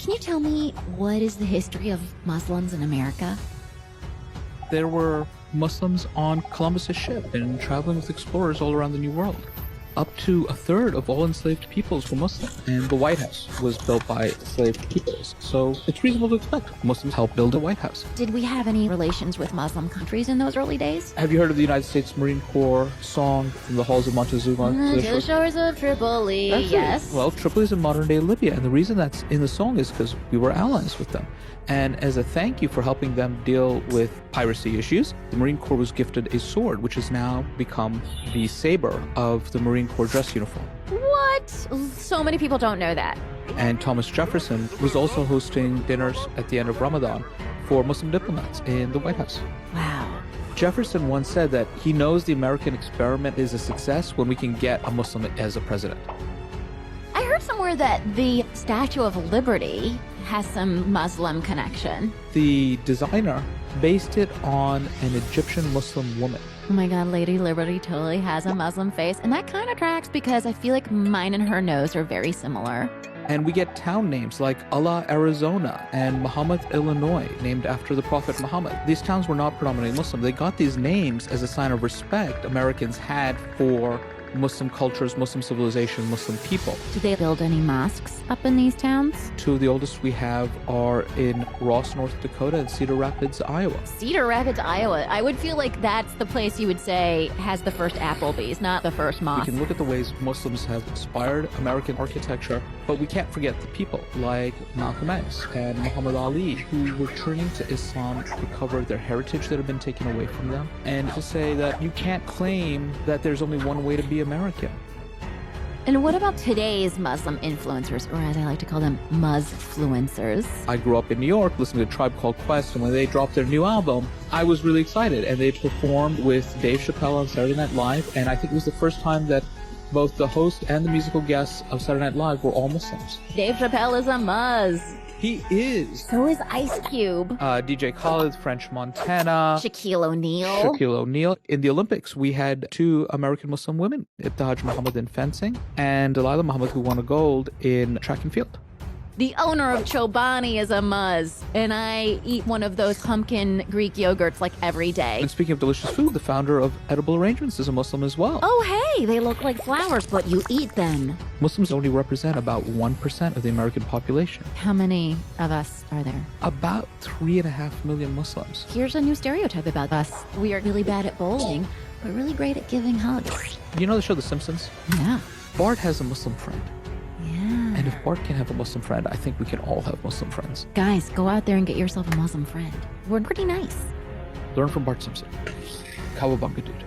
Can you tell me what is the history of Muslims in America? There were Muslims on Columbus's ship and traveling with explorers all around the New World. Up to a third of all enslaved peoples were Muslim, and the White House was built by enslaved peoples. So it's reasonable to expect Muslims helped build the White House. Did we have any relations with Muslim countries in those early days? Have you heard of the United States Marine Corps song from the halls of Montezuma? To the shores of Tripoli, That's yes. it. Well, Tripoli is in modern-day Libya, and the reason that's in the song is because we were allies with them. And as a thank you for helping them deal with piracy issues, the Marine Corps was gifted a sword, which has now become the saber of the Marine Corps dress uniform. What? So many people don't know that. And Thomas Jefferson was also hosting dinners at the end of Ramadan for Muslim diplomats in the White House. Wow. Jefferson once said that he knows the American experiment is a success when we can get a Muslim as a president. I heard somewhere that the Statue of Liberty has some Muslim connection. The designer based it on an Egyptian Muslim woman. Oh my God, Lady Liberty totally has a Muslim face. And that kind of tracks because I feel like mine and her nose are very similar. And we get town names like Allah, Arizona, and Muhammad, Illinois, named after the Prophet Muhammad. These towns were not predominantly Muslim. They got these names as a sign of respect Americans had for Muslim cultures, Muslim civilization, Muslim people. Did they build any mosques up in these towns? Two of the oldest we have are in Ross, North Dakota, and Cedar Rapids, Iowa. Cedar Rapids, Iowa. I would feel like that's the place you would say has the first Applebee's, not the first mosque. We can look at the ways Muslims have inspired American architecture, but we can't forget the people like Malcolm X and Muhammad Ali, who were turning to Islam to recover their heritage that had been taken away from them, and to say that you can't claim that there's only one way to be American. And what about today's Muslim influencers, or as I like to call them, Musfluencers? I grew up in New York listening to a Tribe Called Quest, and when they dropped their new album, I was really excited. And they performed with Dave Chappelle on Saturday Night Live, and I think it was the first time that both the host and the musical guests of Saturday Night Live were all Muslims. Dave Chappelle is a Muz. He is. So is Ice Cube. DJ Khaled, French Montana. Shaquille O'Neal. Shaquille O'Neal. In the Olympics, we had two American Muslim women, Ibtihaj Muhammad in fencing, and Delilah Muhammad, who won a gold in track and field. The owner of Chobani is a Muz, and I eat one of those pumpkin Greek yogurts like every day. And speaking of delicious food, the founder of Edible Arrangements is a Muslim as well. Oh, hey, they look like flowers, but you eat them. Muslims only represent about 1% of the American population. How many of us are there? About 3.5 million Muslims. Here's a new stereotype about us. We are really bad at bowling, but really great at giving hugs. You know the show The Simpsons? Yeah. Bart has a Muslim friend. Yeah. And if Bart can have a Muslim friend, I think we can all have Muslim friends. Guys, go out there and get yourself a Muslim friend. We're pretty nice. Learn from Bart Simpson. Cowabunga dude.